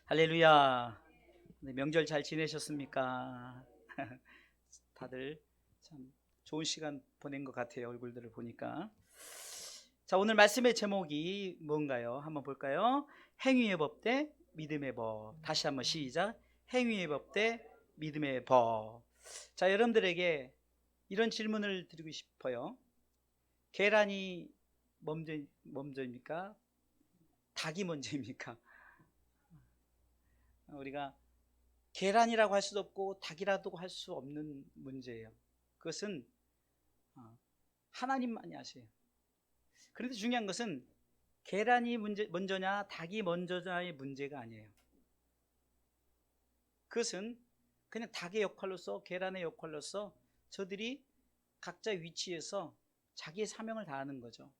할렐루야. 네, 명절 잘 지내셨습니까? 다들 참 좋은 시간 보낸 것 같아요. 얼굴들을 보니까. 자, 오늘 말씀의 제목이 뭔가요? 한번 볼까요? 행위의 법 대 믿음의 법. 다시 한번 시작. 행위의 법 대 믿음의 법. 자, 여러분들에게 이런 질문을 드리고 싶어요. 계란이 먼저입니까? 닭이 먼저입니까? 우리가 계란이라고 할 수도 없고 닭이라도 할 수 없는 문제예요. 그것은 하나님만이 아세요. 그런데 중요한 것은 계란이 먼저냐 닭이 먼저냐의 문제가 아니에요. 그것은 그냥 닭의 역할로서 계란의 역할로서 저들이 각자 위치에서 자기의 사명을 다하는 거죠.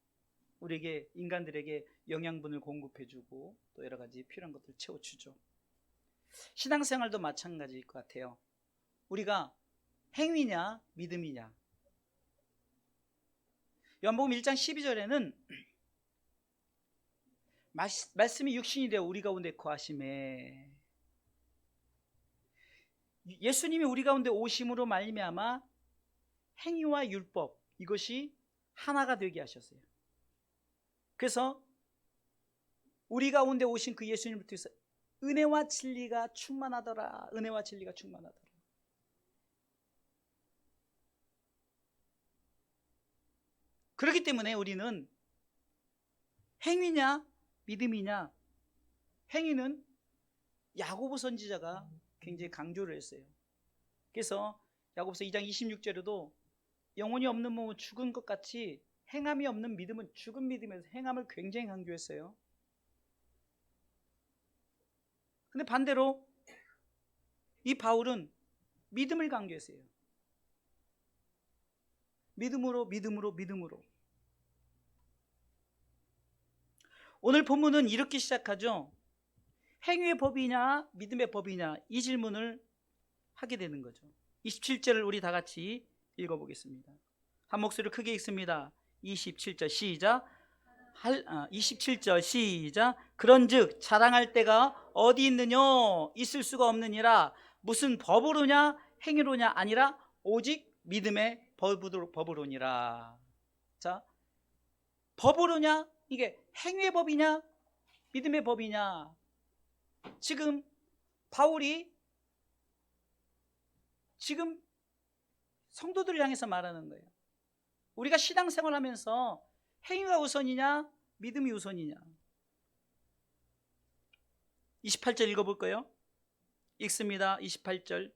우리에게 인간들에게 영양분을 공급해주고 또 여러 가지 필요한 것들을 채워주죠. 신앙생활도 마찬가지일 것 같아요. 우리가 행위냐 믿음이냐. 요한복음 1장 12절에는 말씀이 육신이 되어 우리 가운데 거하심에, 예수님이 우리 가운데 오심으로 말미암아 행위와 율법 이것이 하나가 되게 하셨어요. 그래서 우리 가운데 오신 그 예수님을 통해서 은혜와 진리가 충만하더라. 은혜와 진리가 충만하더라. 그렇기 때문에 우리는 행위냐 믿음이냐, 행위는 야고보 선지자가 굉장히 강조를 했어요. 그래서 야고보서 2장 26절에도 영혼이 없는 몸은 죽은 것 같이 행함이 없는 믿음은 죽은 믿음에서 행함을 굉장히 강조했어요. 근데 반대로 이 바울은 믿음을 강조했어요. 믿음으로. 오늘 본문은 이렇게 시작하죠. 행위의 법이냐 믿음의 법이냐, 이 질문을 하게 되는 거죠. 27절을 우리 다 같이 읽어보겠습니다. 한 목소리로 크게 읽습니다. 27절 시작. 27절 시작. 그런즉 자랑할 때가 어디 있느냐? 있을 수가 없느니라. 무슨 법으로냐 행위로냐 아니라 오직 믿음의 법으로니라. 자, 법으로냐, 이게 행위의 법이냐 믿음의 법이냐. 지금 바울이 지금 성도들을 향해서 말하는 거예요. 우리가 신앙생활 하면서 행위가 우선이냐 믿음이 우선이냐. 28절 읽어볼까요? 읽습니다. 28절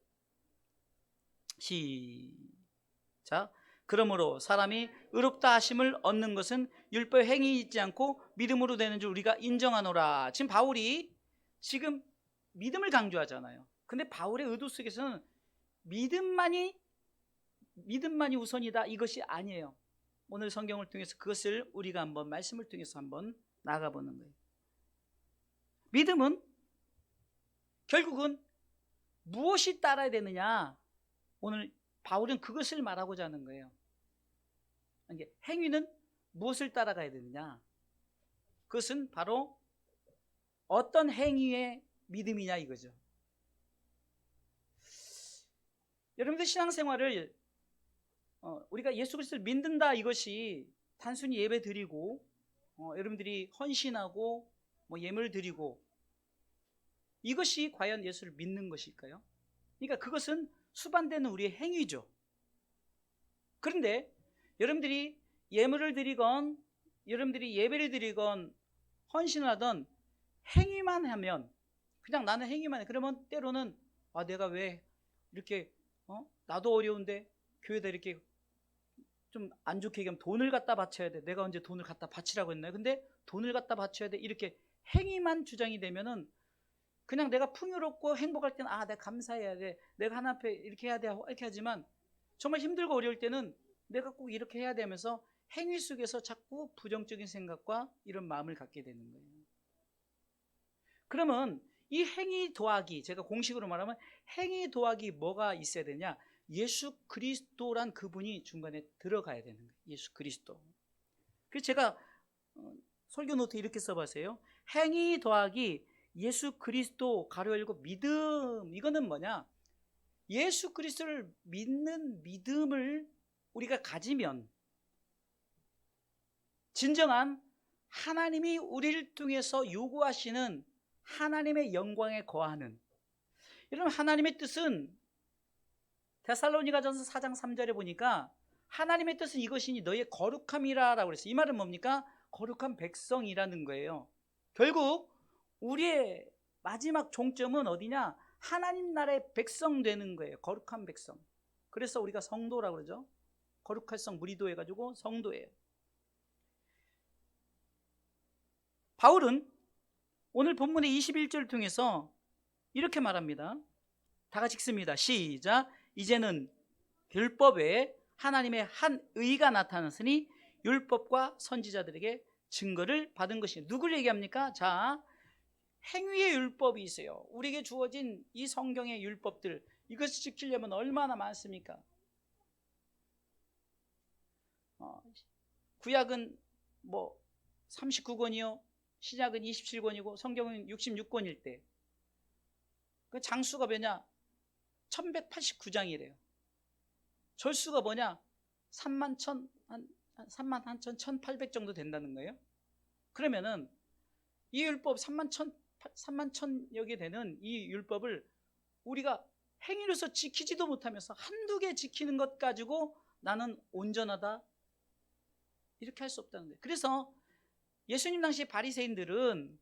시작. 그러므로 사람이 의롭다 하심을 얻는 것은 율법 행위 있지 않고 믿음으로 되는 줄 우리가 인정하노라. 지금 바울이 지금 믿음을 강조하잖아요. 근데 바울의 의도 속에서는 믿음만이 우선이다 이것이 아니에요. 오늘 성경을 통해서 그것을 우리가 한번 말씀을 통해서 한번 나가보는 거예요. 믿음은 결국은 무엇이 따라야 되느냐, 오늘 바울은 그것을 말하고자 하는 거예요. 행위는 무엇을 따라가야 되느냐, 그것은 바로 어떤 행위의 믿음이냐 이거죠. 여러분들 신앙생활을 우리가 예수 그리스도를 믿는다 이것이 단순히 예배 드리고 여러분들이 헌신하고 예물 드리고 이것이 과연 예수를 믿는 것일까요? 그러니까 그것은 수반되는 우리의 행위죠. 그런데 여러분들이 예물을 드리건 여러분들이 예배를 드리건 헌신을 하던 행위만 하면, 그냥 나는 행위만 해, 그러면 때로는 내가 왜 이렇게 나도 어려운데 교회에다 이렇게 좀 안 좋게 얘기하면 돈을 갖다 바쳐야 돼. 내가 언제 돈을 갖다 바치라고 했나요? 근데 돈을 갖다 바쳐야 돼. 이렇게 행위만 주장이 되면은 그냥 내가 풍요롭고 행복할 때는 내가 감사해야 돼. 내가 하나님 앞에 이렇게 해야 돼. 이렇게 하지만 정말 힘들고 어려울 때는 내가 꼭 이렇게 해야 되면서 행위 속에서 자꾸 부정적인 생각과 이런 마음을 갖게 되는 거예요. 그러면 이 행위 더하기, 제가 공식으로 말하면 행위 더하기 뭐가 있어야 되냐? 예수 그리스도란 그분이 중간에 들어가야 되는 거예요. 예수 그리스도. 그래서 제가 설교 노트 이렇게 써봤어요. 행위 더하기 예수 그리스도 가로 열고 믿음, 이거는 뭐냐? 예수 그리스도를 믿는 믿음을 우리가 가지면 진정한 하나님이 우리를 통해서 요구하시는 하나님의 영광에 거하는, 여러분 하나님의 뜻은 데살로니가전서 4장 3절에 보니까 하나님의 뜻은 이것이니 너의 거룩함이라 라고 그랬어요. 이 말은 뭡니까? 거룩한 백성이라는 거예요. 결국 우리의 마지막 종점은 어디냐? 하나님 나라의 백성 되는 거예요. 거룩한 백성. 그래서 우리가 성도라고 그러죠. 거룩할 성 무리도 해가지고 성도예요. 바울은 오늘 본문의 21절을 통해서 이렇게 말합니다. 다 같이 읽습니다. 시작. 이제는 율법에 하나님의 한 의가 나타났으니 율법과 선지자들에게 증거를 받은 것이, 누굴 얘기합니까? 자, 행위의 율법이 있어요. 우리에게 주어진 이 성경의 율법들, 이것을 지키려면 얼마나 많습니까? 구약은 뭐 39권이요, 신약은 27권이고 성경은 66권일 때 그 장수가 뭐냐? 1189장이래요. 절수가 뭐냐? 31,000 정도 된다는 거예요. 그러면은 이 율법 31,000여 개 되는 이 율법을 우리가 행위로서 지키지도 못하면서 한두 개 지키는 것 가지고 나는 온전하다, 이렇게 할 수 없다는 거예요. 그래서 예수님 당시 바리새인들은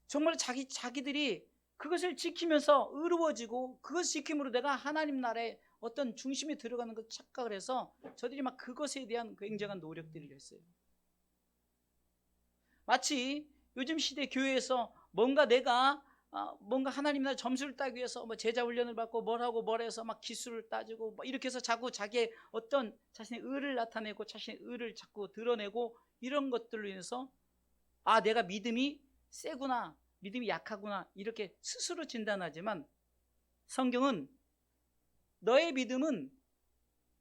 정말 자기들이 그것을 지키면서 의로워지고 그것을 지킴으로 내가 하나님 나라의 어떤 중심에 들어가는 것 착각을 해서 저들이 막 그것에 대한 굉장한 노력들을 했어요. 마치 요즘 시대 교회에서 뭔가 내가 뭔가 하나님 나라 점수를 따기 위해서 뭐 제자 훈련을 받고 뭘 하고 뭘 해서 막 기술을 따지고 뭐 이렇게 해서 자꾸 자기의 어떤 자신의 의를 나타내고 자신의 의를 자꾸 드러내고, 이런 것들로 인해서 내가 믿음이 세구나, 믿음이 약하구나, 이렇게 스스로 진단하지만 성경은 너의 믿음은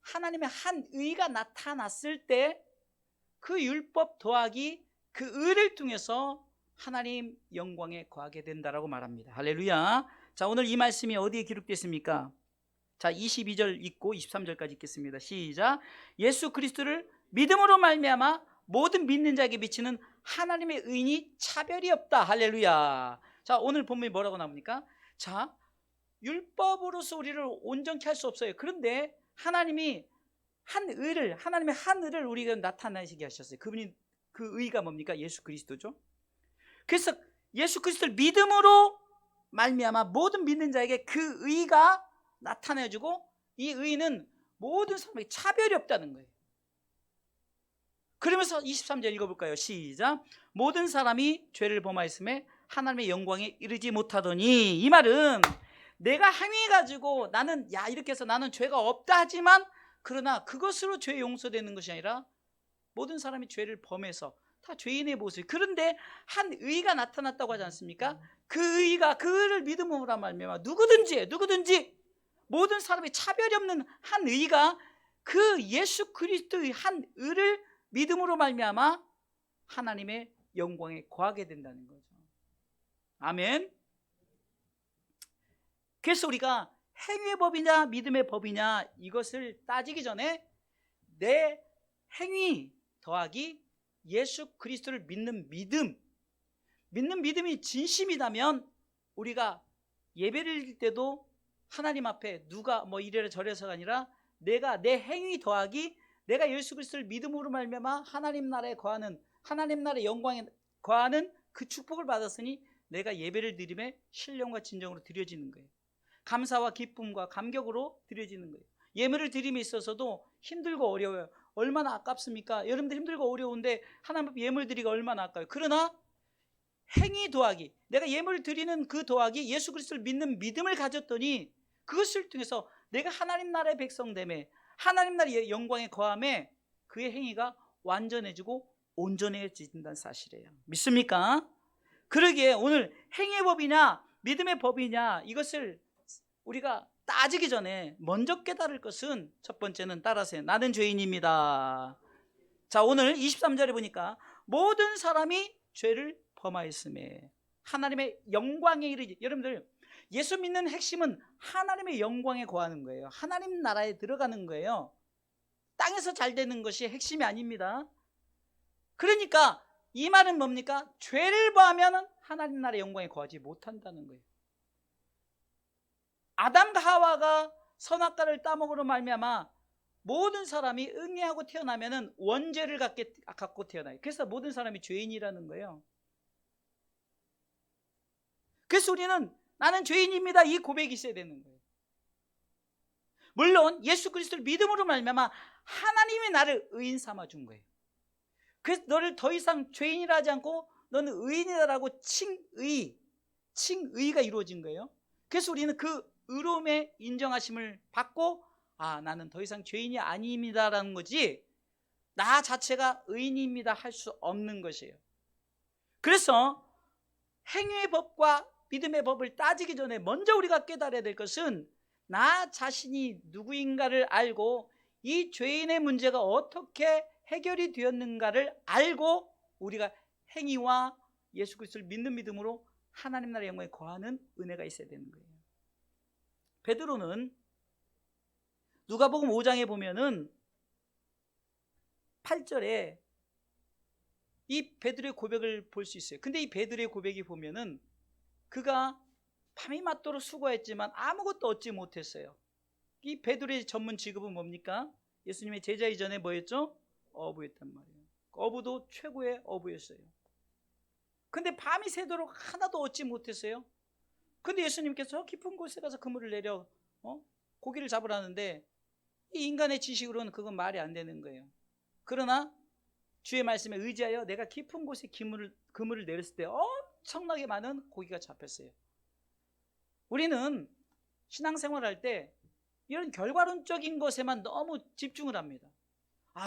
하나님의 한 의가 나타났을 때 그 율법 더하기 그 의를 통해서 하나님 영광에 거하게 된다라고 말합니다. 할렐루야. 자, 오늘 이 말씀이 어디에 기록되어 있습니까? 자, 22절 읽고 23절까지 읽겠습니다. 시작. 예수 그리스도를 믿음으로 말미암아 모든 믿는 자에게 비치는 하나님의 의인이 차별이 없다. 할렐루야. 자, 오늘 본문이 뭐라고 나옵니까? 자, 율법으로서 우리를 온전케 할 수 없어요. 그런데 하나님이 하나님의 한 의를 우리가 나타나시게 하셨어요. 그분이, 그 의가 뭡니까? 예수 그리스도죠. 그래서 예수 그리스도를 믿음으로 말미암아 모든 믿는 자에게 그 의가 나타내주고, 이 의는 모든 사람에게 차별이 없다는 거예요. 그러면서 23절 읽어볼까요? 시작. 모든 사람이 죄를 범하였음에 하나님의 영광에 이르지 못하더니, 이 말은 내가 행위 가지고 나는 이렇게 해서 나는 죄가 없다 하지만, 그러나 그것으로 죄 용서되는 것이 아니라 모든 사람이 죄를 범해서 다 죄인의 모습. 그런데 한 의가 나타났다고 하지 않습니까? 그 의가, 그를 믿음으로 말미암아 누구든지 모든 사람이 차별이 없는 한 의가, 그 예수 그리스도의 한 의를 믿음으로 말미암아 하나님의 영광에 거하게 된다는 거죠. 아멘. 그래서 우리가 행위의 법이냐 믿음의 법이냐 이것을 따지기 전에 내 행위 더하기 예수 그리스도를 믿는 믿음이 진심이라면 우리가 예배를 드릴 때도 하나님 앞에 누가 뭐 이래라 저래서가 아니라 내가 내 행위 더하기 내가 예수 그리스도를 믿음으로 말미암아 하나님 나라에 거하는, 하나님 나라의 영광에 거하는 그 축복을 받았으니 내가 예배를 드림에 신령과 진정으로 드려지는 거예요. 감사와 기쁨과 감격으로 드려지는 거예요. 예물을 드림에 있어서도 힘들고 어려워요. 얼마나 아깝습니까? 여러분들 힘들고 어려운데 하나님 앞에 예물 드리기가 얼마나 아까워요. 그러나 행위 더하기, 내가 예물을 드리는 그 더하기 예수 그리스도를 믿는 믿음을 가졌더니 그것을 통해서 내가 하나님 나라의 백성됨에, 하나님 나라의 영광에 거함에 그의 행위가 완전해지고 온전해진다는 사실이에요. 믿습니까? 그러기에 오늘 행위의 법이냐 믿음의 법이냐 이것을 우리가 따지기 전에 먼저 깨달을 것은, 첫 번째는 따라하세요. 나는 죄인입니다. 자, 오늘 23절에 보니까 모든 사람이 죄를 범하였음에 하나님의 영광에 이르지. 여러분들, 예수 믿는 핵심은 하나님의 영광에 거하는 거예요. 하나님 나라에 들어가는 거예요. 땅에서 잘 되는 것이 핵심이 아닙니다. 그러니까 이 말은 뭡니까? 죄를 범하면 하나님 나라의 영광에 거하지 못한다는 거예요. 아담과 하와가 선악과를 따먹으로 말미암아 모든 사람이 응애하고 태어나면은 원죄를 갖고 태어나요. 그래서 모든 사람이 죄인이라는 거예요. 그래서 우리는 나는 죄인입니다, 이 고백이 있어야 되는 거예요. 물론 예수 그리스도를 믿음으로 말미암아 하나님이 나를 의인 삼아 준 거예요. 그래서 너를 더 이상 죄인이라 하지 않고 너는 의인이다라고 칭의가 이루어진 거예요. 그래서 우리는 그 의로움의 인정하심을 받고 나는 더 이상 죄인이 아닙니다라는 거지, 나 자체가 의인입니다 할 수 없는 것이에요. 그래서 행위의 법과 믿음의 법을 따지기 전에 먼저 우리가 깨달아야 될 것은 나 자신이 누구인가를 알고 이 죄인의 문제가 어떻게 해결이 되었는가를 알고 우리가 행위와 예수 그리스도를 믿는 믿음으로 하나님 나라의 영광에 거하는 은혜가 있어야 되는 거예요. 베드로는 누가복음 5장에 보면은 8절에 이 베드로의 고백을 볼 수 있어요. 근데 이 베드로의 고백이 보면은 그가 밤이 맞도록 수고했지만 아무것도 얻지 못했어요. 이 베드로의 전문 직업은 뭡니까? 예수님의 제자 이전에 뭐였죠? 어부였단 말이에요. 어부도 최고의 어부였어요. 근데 밤이 새도록 하나도 얻지 못했어요. 근데 예수님께서 깊은 곳에 가서 그물을 내려 고기를 잡으라는데 이 인간의 지식으로는 그건 말이 안 되는 거예요. 그러나 주의 말씀에 의지하여 내가 깊은 곳에 그물을 내렸을 때 엄청나게 많은 고기가 잡혔어요. 우리는 신앙생활할 때 이런 결과론적인 것에만 너무 집중을 합니다.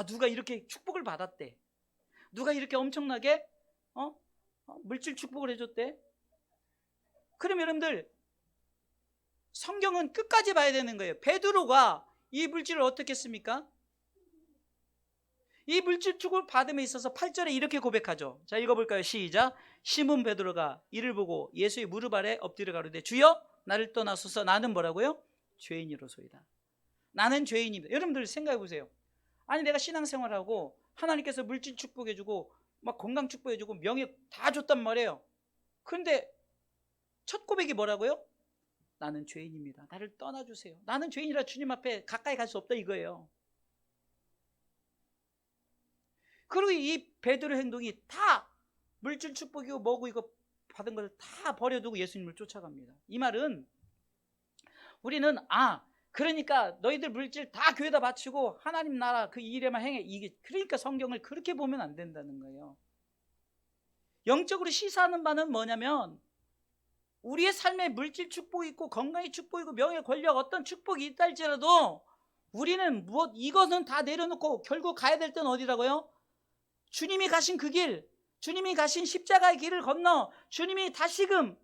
누가 이렇게 축복을 받았대, 누가 이렇게 엄청나게 물질 축복을 해줬대. 그럼 여러분들, 성경은 끝까지 봐야 되는 거예요. 베드로가 이 물질을 어떻게 했습니까? 이 물질 축복을 받음에 있어서 8절에 이렇게 고백하죠. 자, 읽어볼까요? 시작. 시몬 베드로가 이를 보고 예수의 무릎 아래 엎드려 가로되 주여 나를 떠나소서, 나는 뭐라고요? 죄인이로소이다. 나는 죄인입니다. 여러분들 생각해 보세요. 아니, 내가 신앙생활하고 하나님께서 물질 축복해주고 막 건강 축복해주고 명예 다 줬단 말이에요. 그런데 첫 고백이 뭐라고요? 나는 죄인입니다, 나를 떠나주세요. 나는 죄인이라 주님 앞에 가까이 갈 수 없다 이거예요. 그리고 이 베드로 행동이 다 물질 축복이고 뭐고 이거 받은 것을 다 버려두고 예수님을 쫓아갑니다. 이 말은 우리는 그러니까 너희들 물질 다 교회에다 바치고 하나님 나라 그 일에만 행해, 이게 그러니까 성경을 그렇게 보면 안 된다는 거예요. 영적으로 시사하는 바는 뭐냐면 우리의 삶에 물질 축복이 있고 건강의 축복이 있고 명예 권력 어떤 축복이 있다 할지라도 우리는 이것은 다 내려놓고 결국 가야 될 때는 어디라고요? 주님이 가신 그 길, 주님이 가신 십자가의 길을 건너 주님이 다시금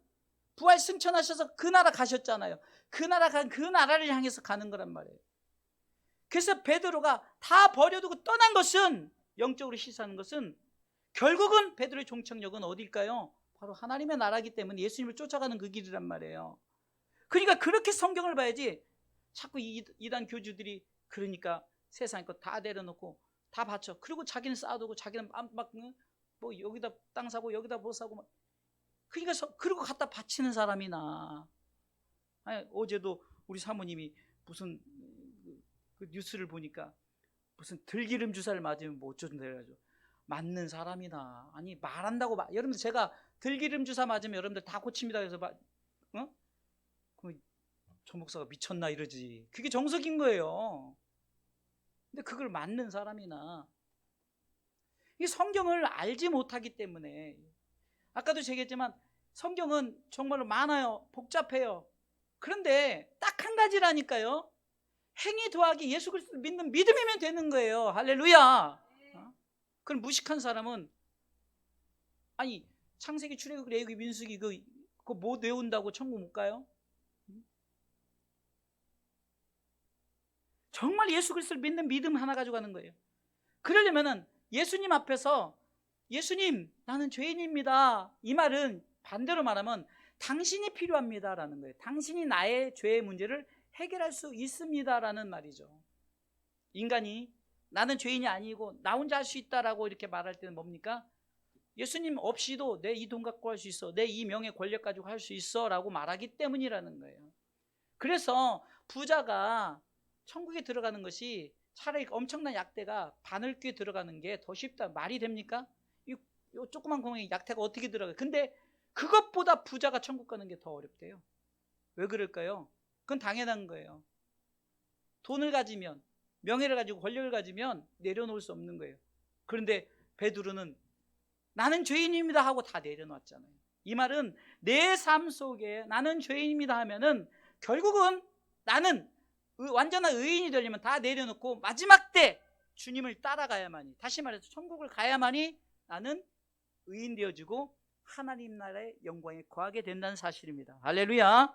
부활 승천하셔서 그 나라 가셨잖아요. 그 나라를 향해서 가는 거란 말이에요. 그래서 베드로가 다 버려두고 떠난 것은, 영적으로 시사하는 것은 결국은 베드로의 종착역은 어딜까요? 바로 하나님의 나라이기 때문에 예수님을 쫓아가는 그 길이란 말이에요. 그러니까 그렇게 성경을 봐야지 자꾸 이단 교주들이 그러니까 세상 것 다 내려놓고 다 바쳐, 그리고 자기는 쌓아두고 자기는 막 뭐 여기다 땅 사고 여기다 뭐 사고 막, 그러니까 그리고 갖다 바치는 사람이나. 아니, 어제도 우리 사모님이 무슨 그 뉴스를 보니까 무슨 들기름 주사를 맞으면 뭐 어쩐다 해가지고 맞는 사람이나. 아니, 말한다고 여러분들, 제가 들기름 주사 맞으면 여러분들 다 고칩니다 그래서 그럼 저 목사가 미쳤나 이러지. 그게 정석인 거예요. 근데 그걸 맞는 사람이나. 이 성경을 알지 못하기 때문에, 아까도 얘기했지만 성경은 정말로 많아요. 복잡해요. 그런데 딱 한 가지라니까요. 행위 더하기 예수 그리스도를 믿는 믿음이면 되는 거예요. 할렐루야. 그럼 무식한 사람은 아니, 창세기, 출애굽, 레위기, 민수기 그거 뭐 외운다고 천국 못 가요? 정말 예수 그리스도를 믿는 믿음 하나 가지고 가는 거예요. 그러려면은 예수님 앞에서 예수님, 나는 죄인입니다. 이 말은 반대로 말하면 당신이 필요합니다라는 거예요. 당신이 나의 죄의 문제를 해결할 수 있습니다라는 말이죠. 인간이 나는 죄인이 아니고 나 혼자 할 수 있다라고 이렇게 말할 때는 뭡니까? 예수님 없이도 내 이 돈 갖고 할 수 있어, 내 이 명예 권력 가지고 할 수 있어 라고 말하기 때문이라는 거예요. 그래서 부자가 천국에 들어가는 것이 차라리 엄청난 약대가 바늘귀에 들어가는 게 더 쉽다. 말이 됩니까? 이 조그만 구멍에 약대가 어떻게 들어가요? 근데 그것보다 부자가 천국 가는 게 더 어렵대요. 왜 그럴까요? 그건 당연한 거예요. 돈을 가지면, 명예를 가지고 권력을 가지면 내려놓을 수 없는 거예요. 그런데 베드로는 나는 죄인입니다 하고 다 내려놨잖아요. 이 말은 내 삶 속에 나는 죄인입니다 하면은 결국은 나는 완전한 의인이 되려면 다 내려놓고 마지막 때 주님을 따라가야만이, 다시 말해서 천국을 가야만이 나는 의인 되어지고 하나님 나라의 영광에 거하게 된다는 사실입니다. 할렐루야.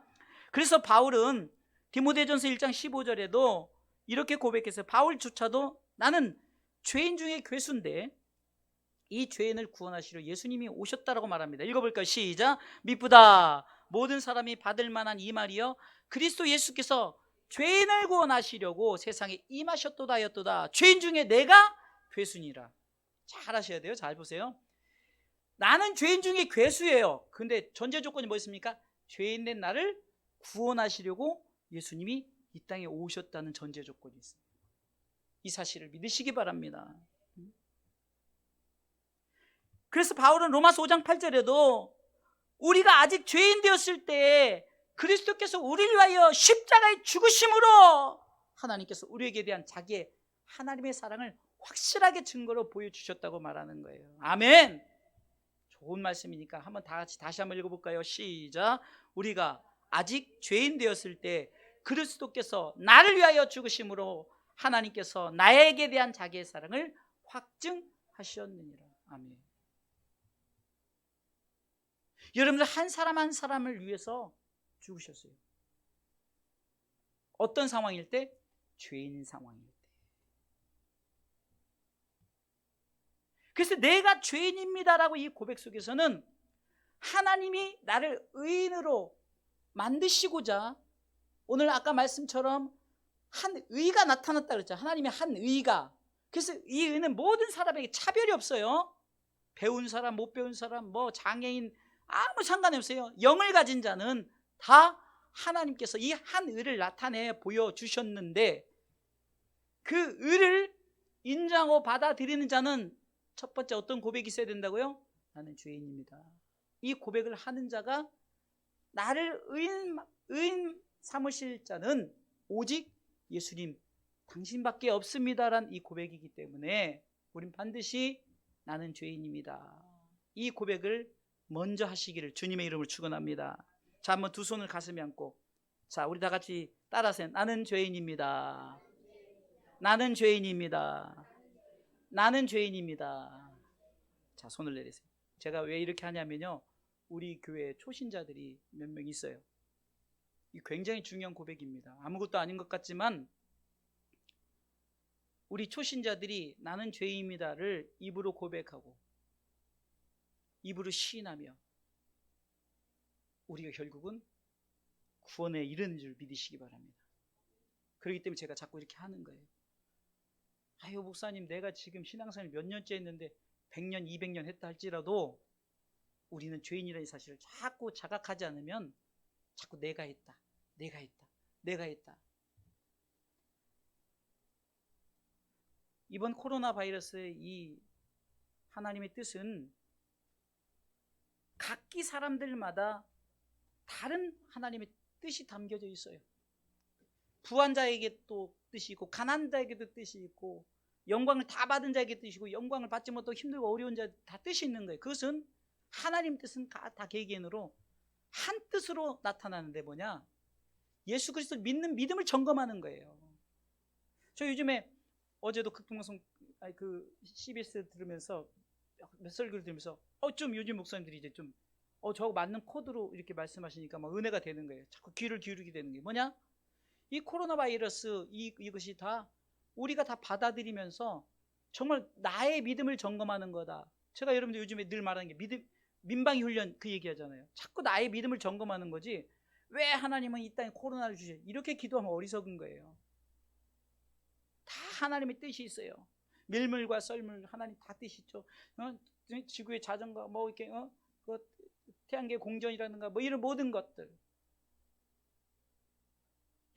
그래서 바울은 디모데전서 1장 15절에도 이렇게 고백했어요. 바울조차도 나는 죄인 중에 괴수인데 이 죄인을 구원하시려 예수님이 오셨다라고 말합니다. 읽어볼까요? 시작. 미쁘다 모든 사람이 받을 만한 이 말이여 그리스도 예수께서 죄인을 구원하시려고 세상에 임하셨도다 하였도다. 죄인 중에 내가 괴수니라. 잘 하셔야 돼요. 잘 보세요. 나는 죄인 중에 괴수예요. 근데 전제 조건이 뭐였습니까? 죄인 된 나를 구원하시려고 예수님이 이 땅에 오셨다는 전제 조건이 있어요. 이 사실을 믿으시기 바랍니다. 그래서 바울은 로마서 5장 8절에도 우리가 아직 죄인 되었을 때 그리스도께서 우리를 위하여 십자가에 죽으심으로 하나님께서 우리에게 대한 자기의 하나님의 사랑을 확실하게 증거로 보여주셨다고 말하는 거예요. 아멘. 좋은 말씀이니까 한번 다 같이 다시 한번 읽어볼까요? 시작. 우리가 아직 죄인 되었을 때 그리스도께서 나를 위하여 죽으심으로 하나님께서 나에게 대한 자기의 사랑을 확증하셨느니라. 아멘. 여러분들 한 사람 한 사람을 위해서 죽으셨어요. 어떤 상황일 때? 죄인 상황일 때. 그래서 내가 죄인입니다라고 이 고백 속에서는 하나님이 나를 의인으로 만드시고자 오늘 아까 말씀처럼 한 의가 나타났다 그랬죠. 하나님의 한 의가. 그래서 이 의는 모든 사람에게 차별이 없어요. 배운 사람, 못 배운 사람, 뭐 장애인 아무 상관이 없어요. 영을 가진 자는 다 하나님께서 이 한 의를 나타내 보여주셨는데 그 의를 인정하고 받아들이는 자는 첫 번째 어떤 고백이 있어야 된다고요? 나는 죄인입니다. 이 고백을 하는 자가 나를 의인 삼으실 자는 오직 예수님 당신밖에 없습니다란 이 고백이기 때문에 우린 반드시 나는 죄인입니다. 이 고백을 먼저 하시기를 주님의 이름으로 축원합니다. 자, 한번 두 손을 가슴에 안고 자, 우리 다 같이 따라하세요. 나는 죄인입니다. 나는 죄인입니다. 나는 죄인입니다. 자, 손을 내리세요. 제가 왜 이렇게 하냐면요, 우리 교회 초신자들이 몇 명 있어요. 이 굉장히 중요한 고백입니다. 아무것도 아닌 것 같지만 우리 초신자들이 나는 죄인입니다를 입으로 고백하고 입으로 시인하며 우리가 결국은 구원에 이르는 줄 믿으시기 바랍니다. 그렇기 때문에 제가 자꾸 이렇게 하는 거예요. 아유 목사님, 내가 지금 신앙생활 몇 년째 했는데 100년 200년 했다 할지라도 우리는 죄인이라는 사실을 자꾸 자각하지 않으면 자꾸 내가 했다, 내가 했다, 내가 했다. 이번 코로나 바이러스의 이 하나님의 뜻은 각기 사람들마다 다른 하나님의 뜻이 담겨져 있어요. 부한 자에게 또 뜻이 있고 가난한 자에게도 뜻이 있고 영광을 다 받은 자에게 뜻이 있고 영광을 받지 못하고 힘들고 어려운 자에게 다 뜻이 있는 거예요. 그것은 하나님 뜻은 다 개개인으로 한 뜻으로 나타나는데 뭐냐? 예수 그리스도를 믿는 믿음을 점검하는 거예요. 저 요즘에 어제도 극동방송 그 CBS 들으면서 몇 설교를 들으면서 좀 요즘 목사님들이 이제 좀 저거 맞는 코드로 이렇게 말씀하시니까 막 은혜가 되는 거예요. 자꾸 귀를 기울이게 되는 게 뭐냐? 이 코로나 바이러스 이것이 다 우리가 다 받아들이면서 정말 나의 믿음을 점검하는 거다. 제가 여러분들 요즘에 늘 말하는 게 민방위 훈련 그 얘기하잖아요. 자꾸 나의 믿음을 점검하는 거지, 왜 하나님은 이 땅에 코로나를 주셔, 이렇게 기도하면 어리석은 거예요. 다 하나님의 뜻이 있어요. 밀물과 썰물 하나님 다 뜻이 있죠. 지구의 자전거 뭐 이렇게 그 태양계 공전이라든가 뭐 이런 모든 것들,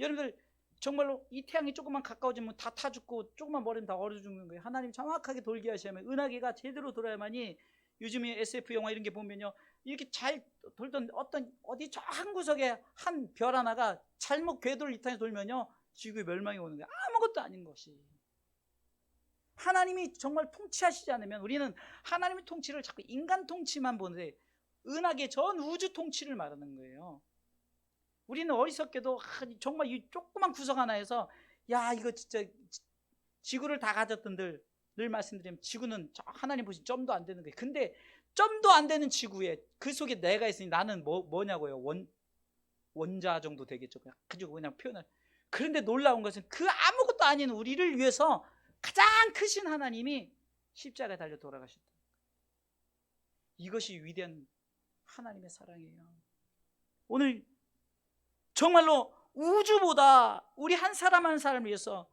여러분들 정말로 이 태양이 조금만 가까워지면 다 타 죽고 조금만 멀으면 다 얼어 죽는 거예요. 하나님 정확하게 돌게 하시면, 은하계가 제대로 돌아야만이, 요즘에 SF 영화 이런 게 보면요, 이렇게 잘 돌던 어디 저 한 구석에 한 별 하나가 잘못 궤도를 이탈해서 돌면요, 지구의 멸망이 오는 거예요. 아무것도 아닌 것이. 하나님이 정말 통치하시지 않으면, 우리는 하나님의 통치를 자꾸 인간 통치만 보는데, 은하계 전 우주 통치를 말하는 거예요. 우리는 어리석게도 정말 이 조그만 구석 하나에서, 야 이거 진짜 지구를 다 가졌던들, 늘 말씀드리면 지구는 하나님 보신 점도 안 되는 거예요. 근데 점도 안 되는 지구에 그 속에 내가 있으니 나는 뭐냐고요? 원자 정도 되겠죠. 가지고 그냥 표현을. 그런데 놀라운 것은 그 아무것도 아닌 우리를 위해서 가장 크신 하나님이 십자가에 달려 돌아가셨다. 이것이 위대한 하나님의 사랑이에요. 오늘 정말로 우주보다 우리 한 사람 한 사람을 위해서,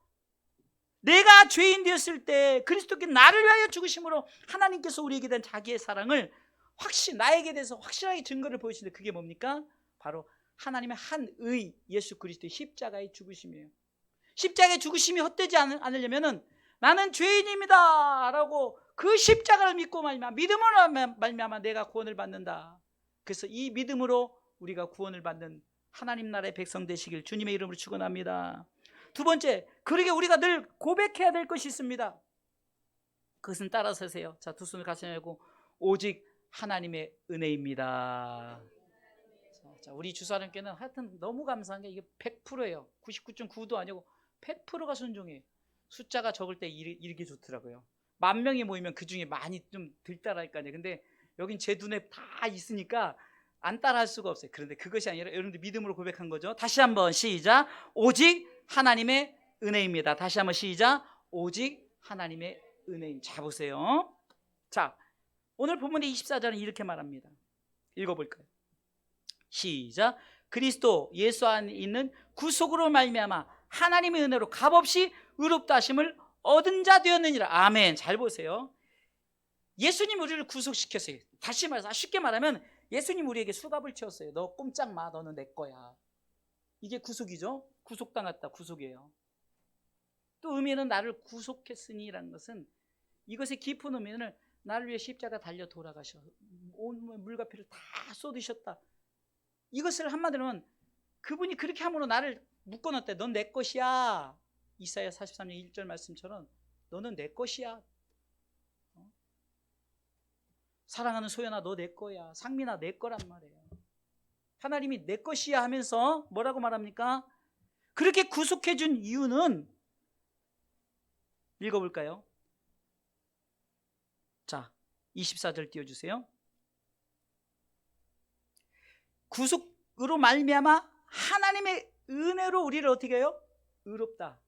내가 죄인 되었을 때 그리스도께 나를 위하여 죽으심으로 하나님께서 우리에게 대한 자기의 사랑을 나에게 대해서 확실하게 증거를 보이시는데, 그게 뭡니까? 바로 하나님의 한 의 예수 그리스도의 십자가의 죽으심이에요. 십자가의 죽으심이 헛되지 않으려면은, 나는 죄인입니다 라고 그 십자가를 믿고 믿음으로 말미암아 내가 구원을 받는다. 그래서 이 믿음으로 우리가 구원을 받는 하나님 나라의 백성 되시길 주님의 이름으로 축원합니다. 두 번째, 그러게 우리가 늘 고백해야 될 것이 있습니다. 그것은 따라서세요. 자, 두 손을 가슴에 하고, 오직 하나님의 은혜입니다. 자, 우리 주사님께는 하여튼 너무 감사한 게, 이게 100%예요 99.9도 아니고 100%가 순종해요. 숫자가 적을 때 이렇게 좋더라고요. 10,000명이 모이면 그 중에 많이 좀 덜 따라할까요. 근데 여긴 제 눈에 다 있으니까 안 따라할 수가 없어요. 그런데 그것이 아니라 여러분들 믿음으로 고백한 거죠. 다시 한번 시작. 오직 하나님의 은혜입니다. 다시 한번 시작. 오직 하나님의 은혜입니다. 자, 보세요. 자, 오늘 본문의 24절은 이렇게 말합니다. 읽어볼까요? 시작. 그리스도 예수 안에 있는 구속으로 말미암아 하나님의 은혜로 값없이 의롭다 하심을 얻은 자 되었느니라. 아멘. 잘 보세요. 예수님 우리를 구속시켰어요. 다시 말해서 쉽게 말하면, 예수님 우리에게 수갑을 채웠어요. 너 꼼짝 마, 너는 내 거야. 이게 구속이죠. 구속당했다, 구속이에요. 또 의미는 나를 구속했으니라는 것은, 이것의 깊은 의미는 나를 위해 십자가 달려 돌아가셔 온 물과 피를 다 쏟으셨다. 이것을 한마디로는, 그분이 그렇게 함으로 나를 묶어놨대. 넌 내 것이야. 이사야 43장 1절 말씀처럼 너는 내 것이야. 사랑하는 소연아, 너 내 거야. 상민아, 내 거란 말이에요. 하나님이 내 것이야 하면서 뭐라고 말합니까? 그렇게 구속해 준 이유는, 읽어볼까요? 자, 24절 띄워주세요. 구속으로 말미암아 하나님의 은혜로 우리를 어떻게 해요? 의롭다.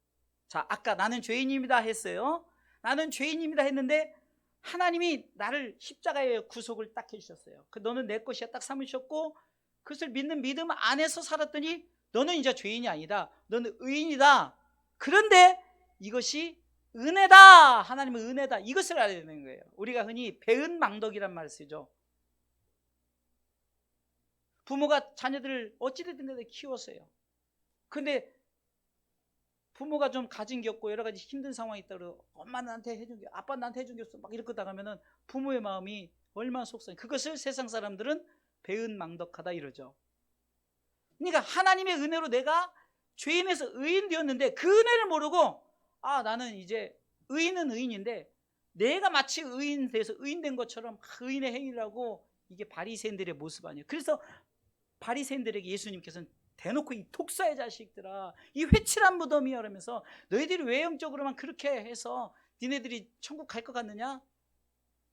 자, 아까 나는 죄인입니다 했어요. 나는 죄인입니다 했는데 하나님이 나를 십자가에 구속을 딱 해주셨어요. 너는 내 것이야 딱 삼으셨고, 그것을 믿는 믿음 안에서 살았더니 너는 이제 죄인이 아니다. 너는 의인이다. 그런데 이것이 은혜다. 하나님의 은혜다. 이것을 알아야 되는 거예요. 우리가 흔히 배은망덕이란 말을 쓰죠. 부모가 자녀들을 어찌됐든 키웠어요. 근데 부모가 좀 가진 게 없고 여러 가지 힘든 상황이 있다 그러고, 엄마 나한테 해준 게, 아빠 나한테 해준 게 없어, 막 이렇게 나가면은 부모의 마음이 얼마나 속상해. 그것을 세상 사람들은 배은망덕하다 이러죠. 그러니까 하나님의 은혜로 내가 죄인에서 의인 되었는데, 그 은혜를 모르고, 나는 이제 의인은 의인인데 내가 마치 의인 돼서 의인 된 것처럼 의인의 행위를 하고, 이게 바리새인들의 모습 아니에요. 그래서 바리새인들에게 예수님께서는 대놓고 이 독사의 자식들아, 이 회칠한 무덤이야 라면서, 너희들이 외형적으로만 그렇게 해서 니네들이 천국 갈 것 같느냐?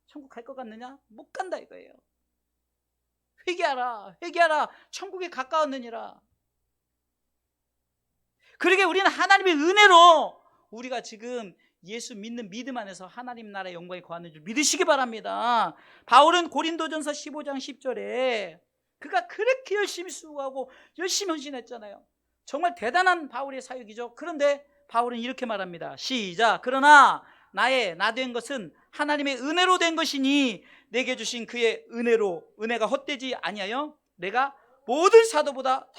천국 갈 것 같느냐? 못 간다 이거예요. 회개하라, 회개하라, 천국에 가까웠느니라. 그러게 우리는 하나님의 은혜로 우리가 지금 예수 믿는 믿음 안에서 하나님 나라의 영광이 거하는 줄 믿으시기 바랍니다. 바울은 고린도전서 15장 10절에 그가 그렇게 열심히 수고하고 열심히 헌신했잖아요. 정말 대단한 바울의 사역이죠. 그런데 바울은 이렇게 말합니다. 시작. 그러나 나 된 것은 하나님의 은혜로 된 것이니 내게 주신 그의 은혜가 헛되지 아니하여 내가 모든 사도보다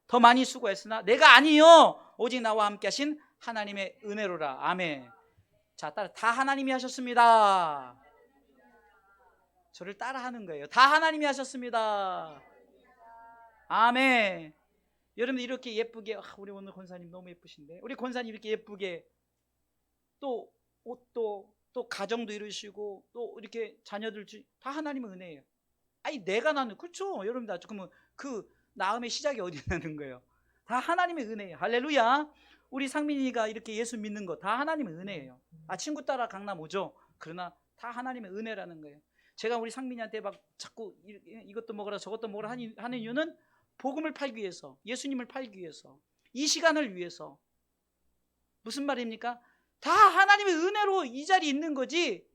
더 많이 수고했으나 내가 아니요 오직 나와 함께 하신 하나님의 은혜로라. 아멘. 자, 따라 다 하나님이 하셨습니다. 저를 따라하는 거예요. 다 하나님이 하셨습니다. 아멘. 여러분 이렇게 예쁘게 우리 오늘 권사님 너무 예쁘신데 우리 권사님 이렇게 예쁘게 또 옷도 또 가정도 이루시고 또 이렇게 자녀들 다 하나님의 은혜예요. 아니 내가 나는 그렇죠. 여러분 다 그러면 그 나음의 시작이 어디 나는 거예요? 다 하나님의 은혜예요. 할렐루야. 우리 상민이가 이렇게 예수 믿는 거 다 하나님의 은혜예요. 친구 따라 강남 오죠. 그러나 다 하나님의 은혜라는 거예요. 제가 우리 상민이한테 막 자꾸 이것도 먹어라 저것도 먹어라 하는 이유는 복음을 팔기 위해서, 예수님을 팔기 위해서, 이 시간을 위해서. 무슨 말입니까? 다 하나님의 은혜로 이 자리에 있는 거지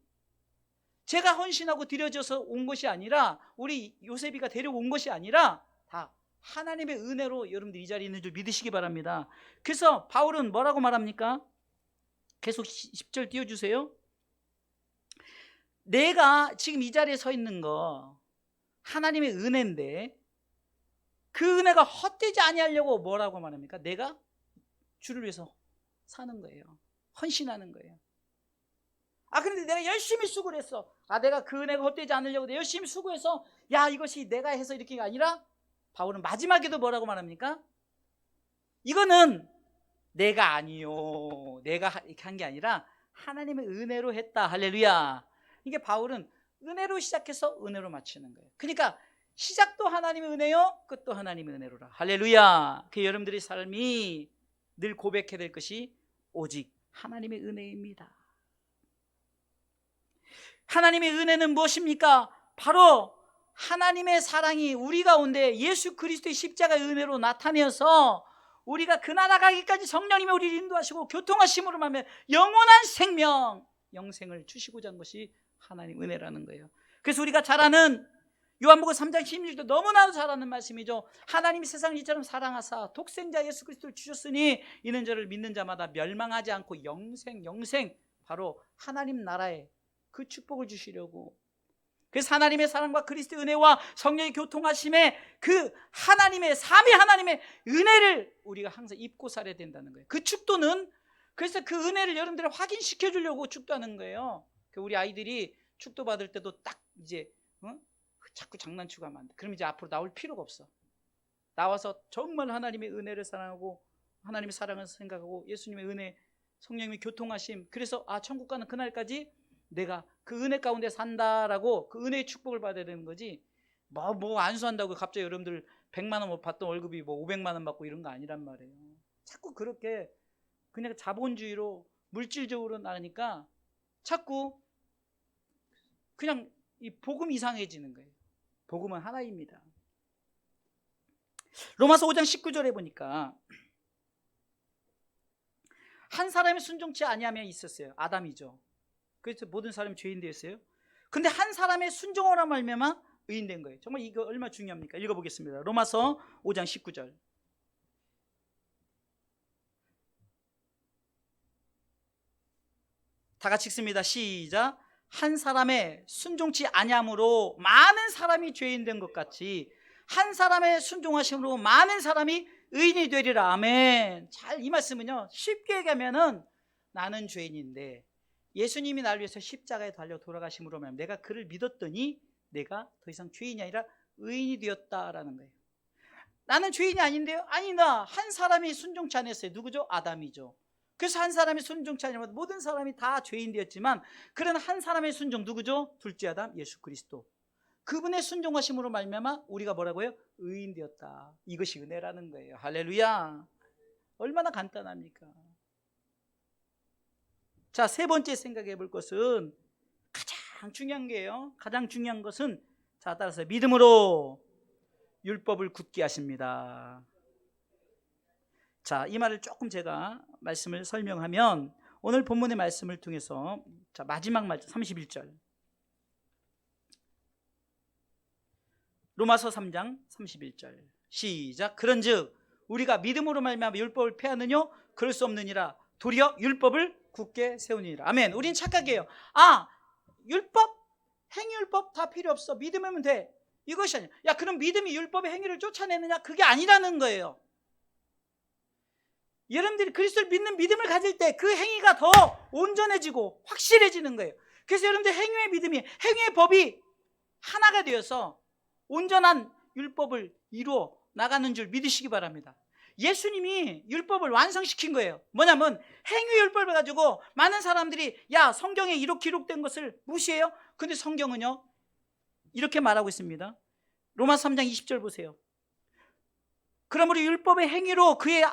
제가 헌신하고 드려져서 온 것이 아니라 우리 요셉이가 데려온 것이 아니라 다 하나님의 은혜로 여러분들 이 자리에 있는 줄 믿으시기 바랍니다. 그래서 바울은 뭐라고 말합니까? 계속 10절 띄워주세요. 내가 지금 이 자리에 서 있는 거 하나님의 은혜인데 그 은혜가 헛되지 아니하려고 뭐라고 말합니까? 내가 주를 위해서 사는 거예요. 헌신하는 거예요. 근데 내가 열심히 수고를 했어. 내가 그 은혜가 헛되지 않으려고 열심히 수고해서 이것이 내가 해서 이렇게가 아니라 바울은 마지막에도 뭐라고 말합니까? 이거는 내가 아니요. 내가 이렇게 한 게 아니라 하나님의 은혜로 했다. 할렐루야. 이게 바울은 은혜로 시작해서 은혜로 마치는 거예요. 그러니까 시작도 하나님의 은혜요, 끝도 하나님의 은혜로라. 할렐루야. 그 여러분들의 삶이 늘 고백해야 될 것이 오직 하나님의 은혜입니다. 하나님의 은혜는 무엇입니까? 바로 하나님의 사랑이 우리 가운데 예수 그리스도의 십자가의 은혜로 나타내어서 우리가 그 나라 가기까지 성령님이 우리를 인도하시고 교통하심으로 말하면 영원한 생명, 영생을 주시고자 한 것이 하나님 은혜라는 거예요. 그래서 우리가 잘 아는 요한복음 3장 16절 너무나도 잘 아는 말씀이죠. 하나님이 세상을 이처럼 사랑하사 독생자 예수 그리스도를 주셨으니 이는 저를 믿는 자마다 멸망하지 않고 영생 바로 하나님 나라에 그 축복을 주시려고. 그래서 하나님의 사랑과 그리스도의 은혜와 성령의 교통하심에 그 하나님의 삼위 하나님의 은혜를 우리가 항상 입고 살아야 된다는 거예요. 그 축도는 그래서 그 은혜를 여러분들 확인시켜 주려고 축도하는 거예요. 우리 아이들이 축도 받을 때도 딱 이제 자꾸 장난치고 하면 안 돼. 그럼 이제 앞으로 나올 필요가 없어. 나와서 정말 하나님의 은혜를 사랑하고 하나님의 사랑을 생각하고 예수님의 은혜, 성령님의 교통하심. 그래서 천국 가는 그날까지 내가 그 은혜 가운데 산다라고 그 은혜의 축복을 받아야 되는 거지. 뭐 안수한다고 갑자기 여러분들 100만 원 받던 월급이 500만 원 받고 이런 거 아니란 말이에요. 자꾸 그렇게 그냥 자본주의로 물질적으로 나가니까 자꾸 그냥 이 복음 이상해지는 거예요. 복음은 하나입니다. 로마서 5장 19절에 보니까 한 사람이 순종치 아니하며 있었어요. 아담이죠. 그래서 모든 사람이 죄인 되었어요. 근데 한 사람의 순종으로 말미암아 의인된 거예요. 정말 이거 얼마나 중요합니까? 읽어보겠습니다. 로마서 5장 19절. 다 같이 읽습니다. 시작. 한 사람의 순종치 아니함으로 많은 사람이 죄인 된 것 같이 한 사람의 순종하심으로 많은 사람이 의인이 되리라. 아멘. 이 말씀은요, 쉽게 얘기하면은 나는 죄인인데 예수님이 나를 위해서 십자가에 달려 돌아가심으로 말하면 내가 그를 믿었더니 내가 더 이상 죄인이 아니라 의인이 되었다라는 거예요. 나는 죄인이 아닌데요? 아니다. 한 사람이 순종치 않았어요. 누구죠? 아담이죠. 그래서 한 사람이 순종치 않으면 모든 사람이 다 죄인 되었지만 그런 한 사람의 순종 누구죠? 둘째 아담 예수 그리스도. 그분의 순종하심으로 말미암아 우리가 뭐라고요? 의인 되었다. 이것이 은혜라는 거예요. 할렐루야. 얼마나 간단합니까? 자, 세 번째 생각해 볼 것은 가장 중요한 게요. 가장 중요한 것은 자, 따라서 믿음으로 율법을 굳게 하십니다. 자, 이 말을 조금 제가 말씀을 설명하면 오늘 본문의 말씀을 통해서 자, 마지막 말씀 31절. 로마서 3장 31절. 시작. 그런즉 우리가 믿음으로 말미암아 율법을 폐하느뇨? 그럴 수 없느니라. 도리어 율법을 굳게 세우니라. 아멘. 우린 착각해요. 율법? 행위율법 다 필요 없어. 믿음이면 돼. 이것이 아니야. 야, 그럼 믿음이 율법의 행위를 쫓아내느냐? 그게 아니라는 거예요. 여러분들이 그리스도를 믿는 믿음을 가질 때 그 행위가 더 온전해지고 확실해지는 거예요. 그래서 여러분들 행위의 믿음이, 행위의 법이 하나가 되어서 온전한 율법을 이루어 나가는 줄 믿으시기 바랍니다. 예수님이 율법을 완성시킨 거예요. 뭐냐면 행위 율법을 가지고 많은 사람들이 야, 성경에 이렇게 기록된 것을 무시해요. 근데 성경은요 이렇게 말하고 있습니다. 로마서 3장 20절 보세요. 그러므로 율법의 행위로 그의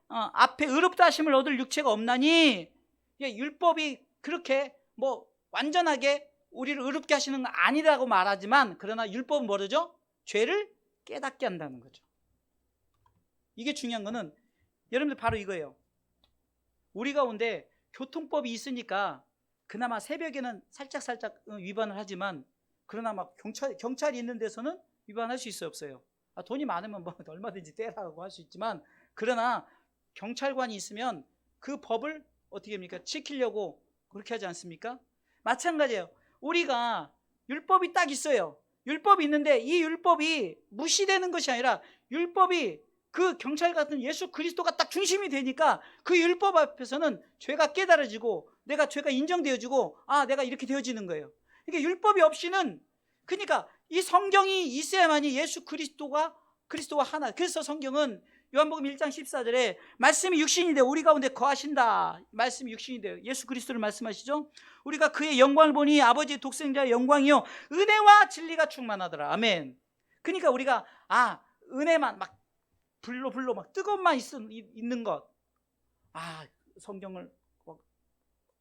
앞에 의롭다 하심을 얻을 육체가 없나니, 율법이 그렇게 뭐 완전하게 우리를 의롭게 하시는 건 아니라고 말하지만, 그러나 율법은 뭐죠? 죄를 깨닫게 한다는 거죠. 이게 중요한 거는 여러분들 바로 이거예요. 우리 가운데 교통법이 있으니까 그나마 새벽에는 살짝 위반을 하지만, 그러나 막 경찰이 있는 데서는 위반할 수 있어요, 없어요? 돈이 많으면 뭐 얼마든지 떼라고 할 수 있지만, 그러나 경찰관이 있으면 그 법을 어떻게 합니까? 지키려고 그렇게 하지 않습니까? 마찬가지예요. 우리가 율법이 딱 있어요. 율법이 있는데 이 율법이 무시되는 것이 아니라, 율법이 그 경찰 같은 예수 그리스도가 딱 중심이 되니까 그 율법 앞에서는 죄가 깨달아지고 내가 죄가 인정되어지고 내가 이렇게 되어지는 거예요. 그러니까 율법이 없이는, 그러니까 이 성경이 있어야만이 예수 그리스도와 하나. 그래서 성경은 요한복음 1장 14절에 말씀이 육신이 되어 우리 가운데 거하신다. 말씀이 육신이 되어 예수 그리스도를 말씀하시죠. 우리가 그의 영광을 보니 아버지의 독생자의 영광이요 은혜와 진리가 충만하더라. 아멘. 그러니까 우리가 은혜만 막 불로 막 뜨거움만 있는 것, 성경을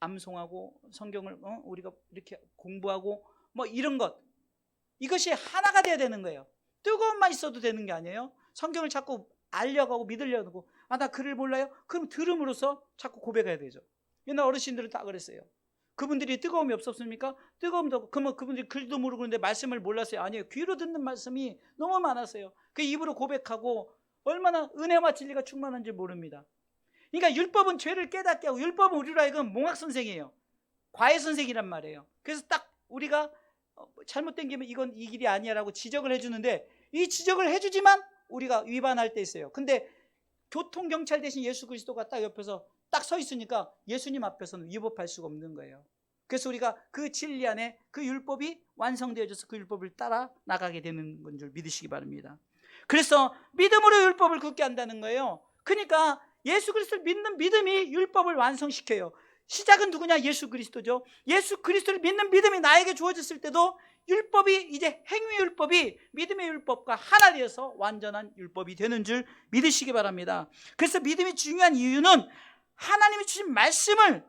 암송하고 성경을 우리가 이렇게 공부하고 뭐 이런 것, 이것이 하나가 돼야 되는 거예요. 뜨거움만 있어도 되는 게 아니에요. 성경을 자꾸 알려가고 믿으려고, 나 글을 몰라요? 그럼 들음으로써 자꾸 고백해야 되죠. 옛날 어르신들은 다 그랬어요. 그분들이 뜨거움이 없었습니까? 뜨거움도, 그러면 그분들이 글도 모르고 그런데 말씀을 몰랐어요? 아니에요. 귀로 듣는 말씀이 너무 많았어요. 그 입으로 고백하고 얼마나 은혜와 진리가 충만한지 모릅니다. 그러니까 율법은 죄를 깨닫게 하고, 율법은 우리로 하여금 몽학 선생이에요. 과외 선생이란 말이에요. 그래서 딱 우리가 잘못된 게 이건 이 길이 아니야라고 지적을 해주는데, 이 지적을 해주지만 우리가 위반할 때 있어요. 근데 교통경찰 대신 예수 그리스도가 딱 옆에서 딱 서 있으니까 예수님 앞에서는 위법할 수가 없는 거예요. 그래서 우리가 그 진리 안에 그 율법이 완성되어져서 그 율법을 따라 나가게 되는 건 줄 믿으시기 바랍니다. 그래서 믿음으로 율법을 굳게 한다는 거예요. 그러니까 예수 그리스도를 믿는 믿음이 율법을 완성시켜요. 시작은 누구냐? 예수 그리스도죠. 예수 그리스도를 믿는 믿음이 나에게 주어졌을 때도 율법이, 이제 행위 율법이 믿음의 율법과 하나 되어서 완전한 율법이 되는 줄 믿으시기 바랍니다. 그래서 믿음이 중요한 이유는 하나님이 주신 말씀을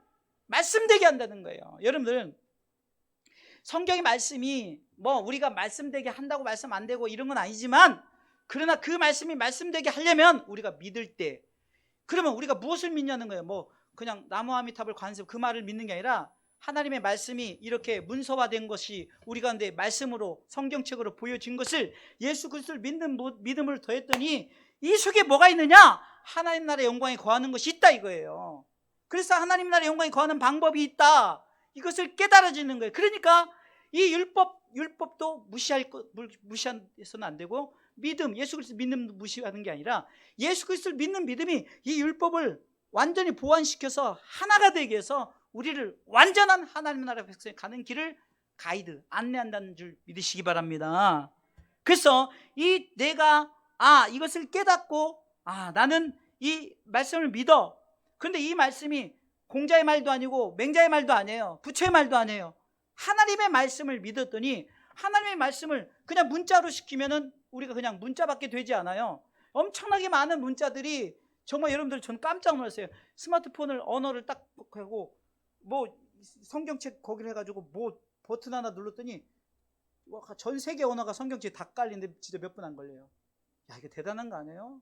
말씀되게 한다는 거예요. 여러분들, 성경의 말씀이 뭐 우리가 말씀되게 한다고 말씀 안 되고 이런 건 아니지만, 그러나 그 말씀이 말씀되게 하려면 우리가 믿을 때, 그러면 우리가 무엇을 믿냐는 거예요. 뭐 그냥 나무 아미타불 관세 그 말을 믿는 게 아니라, 하나님의 말씀이 이렇게 문서화된 것이 우리 가운데 말씀으로 성경책으로 보여진 것을 예수 그리스도를 믿는 믿음을 더했더니 이 속에 뭐가 있느냐? 하나님 나라의 영광이 거하는 것이 있다 이거예요. 그래서 하나님 나라의 영광이 거하는 방법이 있다, 이것을 깨달아지는 거예요. 그러니까 이 율법도 무시해서는 안 되고, 믿음, 예수 그리스도 믿는 무시하는 게 아니라 예수 그리스도를 믿는 믿음이 이 율법을 완전히 보완시켜서 하나가 되게 해서 우리를 완전한 하나님 나라 백성에 가는 길을 가이드, 안내한다는 줄 믿으시기 바랍니다. 그래서 내가 이것을 깨닫고 나는 이 말씀을 믿어. 그런데 이 말씀이 공자의 말도 아니고 맹자의 말도 아니에요. 부처의 말도 아니에요. 하나님의 말씀을 믿었더니, 하나님의 말씀을 그냥 문자로 시키면은 우리가 그냥 문자밖에 되지 않아요. 엄청나게 많은 문자들이, 정말 여러분들 전 깜짝 놀랐어요. 스마트폰을 언어를 딱 하고 뭐 성경책 거기를 해가지고 뭐 버튼 하나 눌렀더니 전 세계 언어가 성경책 다 깔리는데 진짜 몇 분 안 걸려요. 야, 이거 대단한 거 아니에요?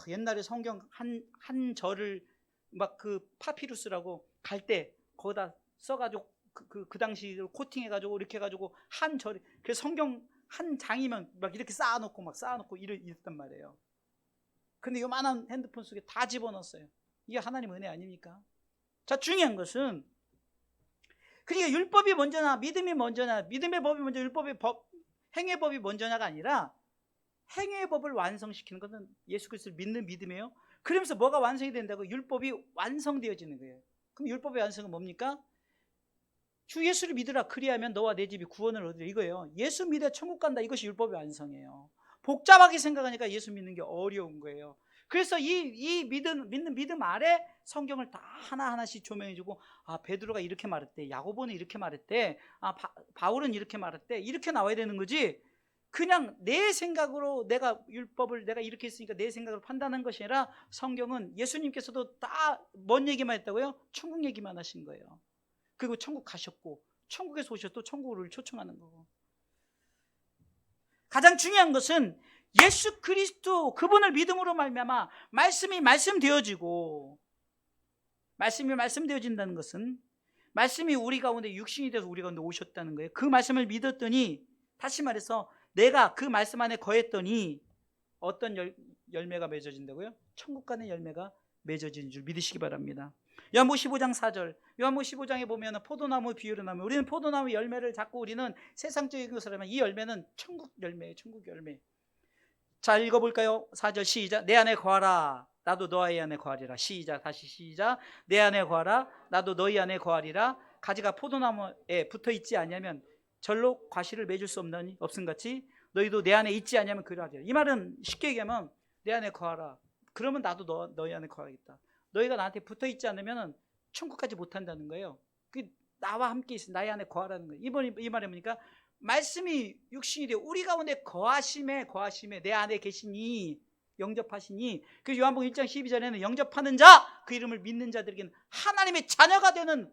옛날에 성경 한 절을 막 그 파피루스라고 갈 때 거기다 써가지고 그 당시 코팅해가지고 이렇게 해가지고 한 절, 그래서 성경 한 장이면 막 이렇게 쌓아놓고 이랬단 말이에요. 근데 요만한 핸드폰 속에 다 집어넣었어요. 이게 하나님 은혜 아닙니까? 자, 중요한 것은, 그러니까 율법이 먼저나 믿음이 먼저나, 믿음의 법이 먼저 율법의 법, 행위의 법이 먼저냐가 아니라 행위의 법을 완성시키는 것은 예수 그리스도를 믿는 믿음이에요. 그러면서 뭐가 완성이 된다고? 율법이 완성되어지는 거예요. 그럼 율법의 완성은 뭡니까? 주 예수를 믿으라, 그리하면 너와 내 집이 구원을 얻으라, 이거예요. 예수 믿어 천국 간다, 이것이 율법의 완성이에요. 복잡하게 생각하니까 예수 믿는 게 어려운 거예요. 그래서 이 믿는 믿음 아래 성경을 다 하나하나씩 조명해주고, 아, 베드로가 이렇게 말했대, 야고보는 이렇게 말했대, 아, 바울은 이렇게 말했대, 이렇게 나와야 되는 거지. 그냥 내 생각으로 내가 율법을 내가 이렇게 했으니까 내 생각으로 판단한 것이 아니라, 성경은 예수님께서도 다 뭔 얘기만 했다고요? 천국 얘기만 하신 거예요. 그리고 천국 가셨고, 천국에서 오셔서 또 천국을 초청하는 거고. 가장 중요한 것은 예수 그리스도 그분을 믿음으로 말미암아 말씀이 말씀되어지고, 말씀이 말씀되어진다는 것은 말씀이 우리 가운데 육신이 돼서 우리 가운데 오셨다는 거예요. 그 말씀을 믿었더니, 다시 말해서 내가 그 말씀 안에 거했더니 어떤 열매가 맺어진다고요? 천국 가는 열매가 맺어지는 줄 믿으시기 바랍니다. 요한복음 15장 4절, 요한복음 15장에 보면 포도나무 비유를 나면, 우리는 포도나무 열매를 잡고 우리는 세상적인 것을 하면 이 열매는 천국 열매예요. 천국 열매. 자, 읽어볼까요? 4절 시작. 내 안에 거하라, 나도 너희 안에 거하리라. 시작. 다시 시작. 내 안에 거하라, 나도 너희 안에 거하리라. 가지가 포도나무에 붙어있지 않냐면 절로 과실을 맺을 수 없음같이 너희도 내 안에 있지 않냐면 그러하리라. 이 말은 쉽게 얘기하면, 내 안에 거하라, 그러면 나도 너희 안에 거하겠다. 너희가 나한테 붙어있지 않으면 천국까지 못한다는 거예요. 나와 함께 있어, 나의 안에 거하라는 거예요. 이 말이 뭡니까? 말씀이 육신이 되어 우리 가운데 거하심에 내 안에 계시니, 영접하시니. 그 요한복음 1장 12절에는 영접하는 자, 그 이름을 믿는 자들에게는 하나님의 자녀가 되는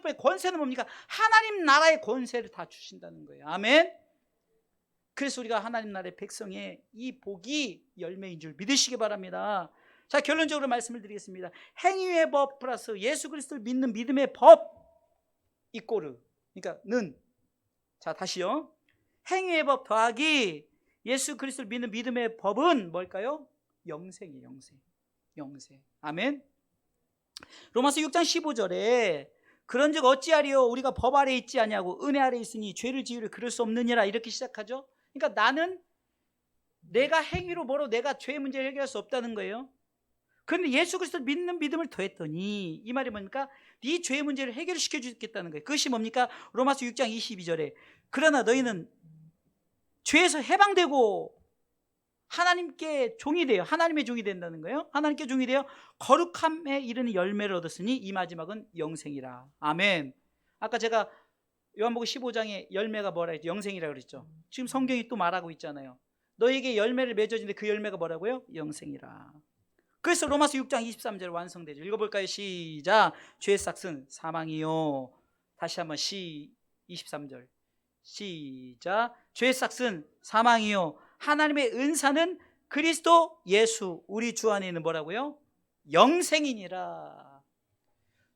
뿐의 권세는 뭡니까? 하나님 나라의 권세를 다 주신다는 거예요. 아멘. 그래서 우리가 하나님 나라의 백성의 이 복이 열매인 줄 믿으시기 바랍니다. 자, 결론적으로 말씀을 드리겠습니다. 행위의 법 플러스 예수 그리스도를 믿는 믿음의 법 이꼬르, 그러니까 는, 자, 다시요. 행위의 법 더하기 예수 그리스도를 믿는 믿음의 법은 뭘까요? 영생이에요. 영생. 아멘. 로마서 6장 15절에 그런즉 어찌하리요, 우리가 법 아래 있지 아니하고 은혜 아래 있으니 죄를 지으려 그럴 수 없느니라, 이렇게 시작하죠. 그러니까 나는 내가 행위로 뭐로 내가 죄의 문제를 해결할 수 없다는 거예요. 그런데 예수 그리스도를 믿는 믿음을 더했더니, 이 말이 뭡니까? 네 죄의 문제를 해결시켜 주겠다는 거예요. 그것이 뭡니까? 로마서 6장 22절에 그러나 너희는 죄에서 해방되고 하나님께 종이 돼요. 하나님의 종이 된다는 거예요. 하나님께 종이 되어 거룩함에 이르는 열매를 얻었으니 이 마지막은 영생이라. 아멘. 아까 제가 요한복음 15장에 열매가 뭐라 했죠? 영생이라고 그랬죠. 지금 성경이 또 말하고 있잖아요. 너에게 열매를 맺어지는데 그 열매가 뭐라고요? 영생이라. 그래서 로마서 6장 23절 완성되죠. 읽어볼까요? 시작. 죄의 삭은 사망이요. 다시 한번 23절 시작. 죄의 삭은 사망이요, 하나님의 은사는 그리스도 예수 우리 주 안에 있는 뭐라고요? 영생이니라.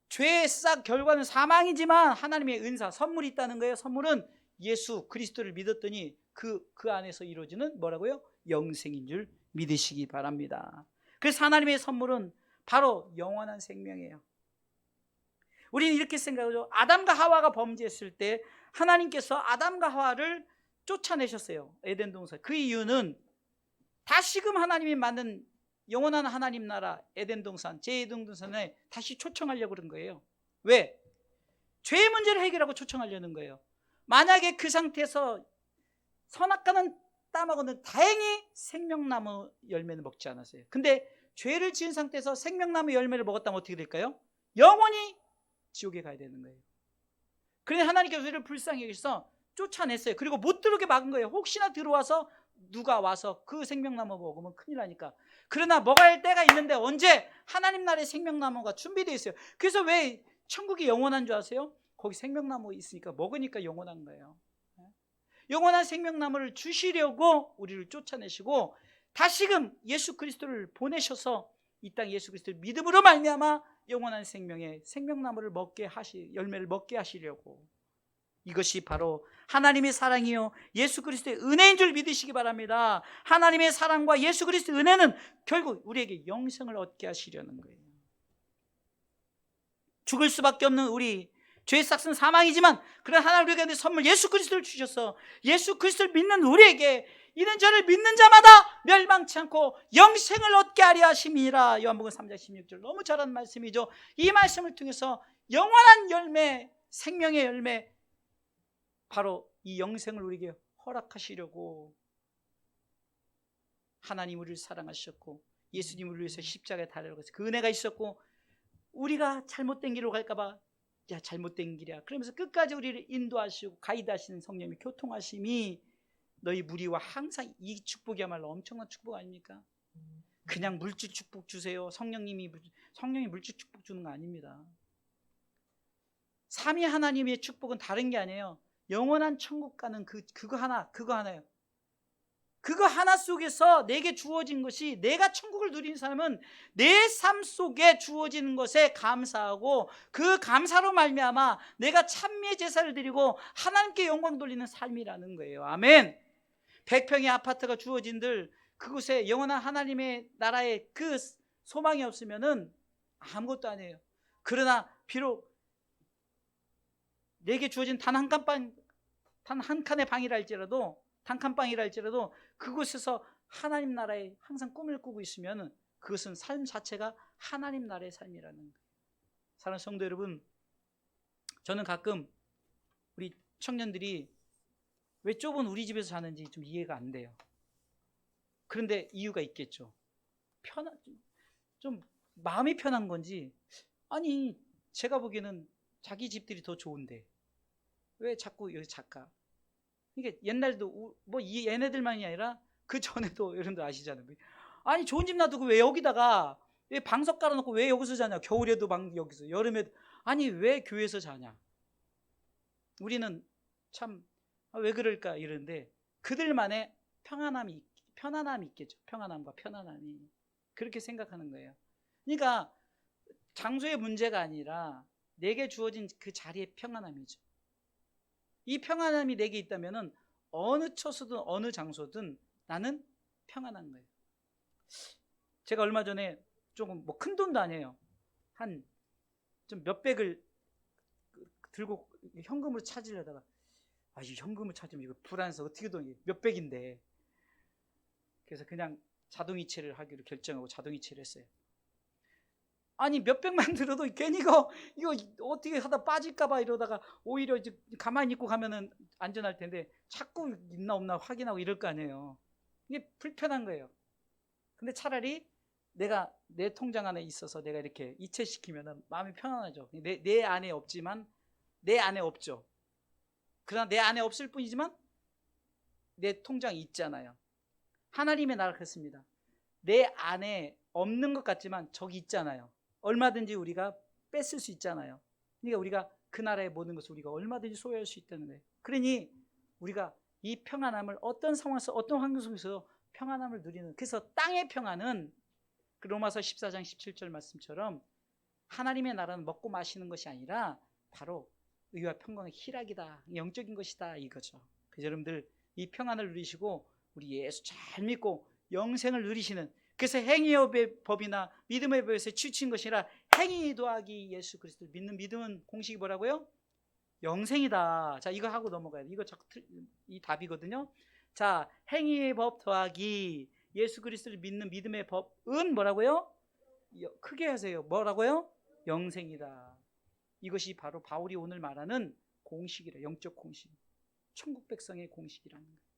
죄의 싹 결과는 사망이지만 하나님의 은사, 선물이 있다는 거예요. 선물은 예수 그리스도를 믿었더니 그 안에서 이루어지는 뭐라고요? 영생인 줄 믿으시기 바랍니다. 그래서 하나님의 선물은 바로 영원한 생명이에요. 우리는 이렇게 생각하죠. 아담과 하와가 범죄했을 때 하나님께서 아담과 하와를 쫓아내셨어요. 에덴 동산. 그 이유는 다시금 하나님이 만든 영원한 하나님 나라 에덴 동산, 제2에덴 동산에 다시 초청하려고 그런 거예요. 왜? 죄의 문제를 해결하고 초청하려는 거예요. 만약에 그 상태에서 선악과는 따먹었는데 다행히 생명나무 열매는 먹지 않았어요. 근데 죄를 지은 상태에서 생명나무 열매를 먹었다면 어떻게 될까요? 영원히 지옥에 가야 되는 거예요. 그런데 하나님께서 우리를 불쌍히 여기서 쫓아냈어요. 그리고 못 들어오게 막은 거예요. 혹시나 들어와서 누가 와서 그 생명나무 먹으면 큰일 나니까. 그러나 먹어야 할 때가 있는데 언제? 하나님 나라의 생명나무가 준비되어 있어요. 그래서 왜 천국이 영원한 줄 아세요? 거기 생명나무 있으니까, 먹으니까 영원한 거예요. 영원한 생명나무를 주시려고 우리를 쫓아내시고 다시금 예수 그리스도를 보내셔서 이 땅 예수 그리스도를 믿음으로 말미암아 영원한 생명의 생명나무를 열매를 먹게 하시려고. 이것이 바로 하나님의 사랑이요 예수 그리스도의 은혜인 줄 믿으시기 바랍니다. 하나님의 사랑과 예수 그리스도의 은혜는 결국 우리에게 영생을 얻게 하시려는 거예요. 죽을 수밖에 없는 우리, 죄의 삭은 사망이지만 그런 하나님 우리에게 선물 예수 그리스도를 주셔서 예수 그리스도를 믿는 우리에게 이는 저를 믿는 자마다 멸망치 않고 영생을 얻게 하려 하심이라. 요한복음 3장 16절, 너무 잘한 말씀이죠. 이 말씀을 통해서 영원한 열매, 생명의 열매, 바로 이 영생을 우리에게 허락하시려고 하나님 우리를 사랑하셨고 예수님을 위해서 십자가에 달려가서 그 은혜가 있었고, 우리가 잘못된 길로 갈까봐 야 잘못된 길이야 그러면서 끝까지 우리를 인도하시고 가이드하시는 성령님의 교통하심이 너희 무리와 항상, 이 축복이야말로 엄청난 축복 아닙니까? 그냥 물질 축복 주세요. 성령이 물질 축복 주는 거 아닙니다. 삼위 하나님의 축복은 다른 게 아니에요. 영원한 천국 가는 그거 하나예요. 그거 하나 속에서 내게 주어진 것이, 내가 천국을 누리는 사람은 내 삶 속에 주어지는 것에 감사하고 그 감사로 말미암아 내가 찬미의 제사를 드리고 하나님께 영광 돌리는 삶이라는 거예요. 아멘. 100평의 아파트가 주어진들 그곳에 영원한 하나님의 나라의 그 소망이 없으면은 아무것도 아니에요. 그러나 비록 내게 주어진 단 한 칸의 방이라 할지라도, 단칸방이라 할지라도 그곳에서 하나님 나라에 항상 꿈을 꾸고 있으면 그것은 삶 자체가 하나님 나라의 삶이라는 거예요. 사랑하는 성도 여러분, 저는 가끔 우리 청년들이 왜 좁은 우리 집에서 사는지 좀 이해가 안 돼요. 그런데 이유가 있겠죠. 좀 마음이 편한 건지, 아니 제가 보기에는 자기 집들이 더 좋은데 왜 자꾸 여기 작가. 이게 옛날도 이 얘네들만이 아니라 그 전에도 여러분들 아시잖아요. 아니 좋은 집 놔두고 왜 여기다가 왜 방석 깔아놓고 왜 여기서 자냐. 겨울에도 여기서, 여름에도. 아니 왜 교회에서 자냐. 우리는 참 왜 그럴까 이러는데 그들만의 편안함이 있겠죠. 평안함과 편안함이. 그렇게 생각하는 거예요. 그러니까 장소의 문제가 아니라 내게 주어진 그 자리의 평안함이죠. 이 평안함이 내게 있다면 어느 처소든 어느 장소든 나는 평안한 거예요. 제가 얼마 전에 조금 큰 돈도 아니에요. 한 좀 몇백을 들고 현금으로 찾으려다가 이 현금을 찾으면 이거 불안해서 어떻게 돈 몇백인데, 그래서 그냥 자동이체를 하기로 결정하고 자동이체를 했어요. 아니 몇백만 들어도 괜히 이거 어떻게 하다 빠질까봐 이러다가 오히려 이제 가만히 있고 가면은 안전할 텐데 자꾸 있나 없나 확인하고 이럴 거 아니에요. 이게 불편한 거예요. 근데 차라리 내가 내 통장 안에 있어서 내가 이렇게 이체시키면은 마음이 편안하죠. 내 안에 없지만, 내 안에 없죠. 그러나 내 안에 없을 뿐이지만 내 통장이 있잖아요. 하나님의 나라 그렇습니다. 내 안에 없는 것 같지만 저기 있잖아요. 얼마든지 우리가 뺏을 수 있잖아요. 그러니까 우리가 그 나라의 모든 것을 우리가 얼마든지 소유할 수 있다는 거예요. 그러니 우리가 이 평안함을 어떤 상황에서 어떤 환경 속에서 평안함을 누리는, 그래서 땅의 평안은 그 로마서 14장 17절 말씀처럼 하나님의 나라는 먹고 마시는 것이 아니라 바로 의와 평강의 희락이다, 영적인 것이다 이거죠. 그래서 여러분들 이 평안을 누리시고 우리 예수 잘 믿고 영생을 누리시는, 그래서 행위의 법이나 믿음의 법에서 치우친 것이 아니라 행위 더하기 예수 그리스도를 믿는 믿음은 공식이 뭐라고요? 영생이다. 자, 이거 하고 넘어가야 돼. 이거 자꾸 이 답이거든요. 자, 행위의 법 더하기 예수 그리스도를 믿는 믿음의 법은 뭐라고요? 크게 하세요. 뭐라고요? 영생이다. 이것이 바로 바울이 오늘 말하는 공식이라, 영적 공식, 천국 백성의 공식이라는 거예요.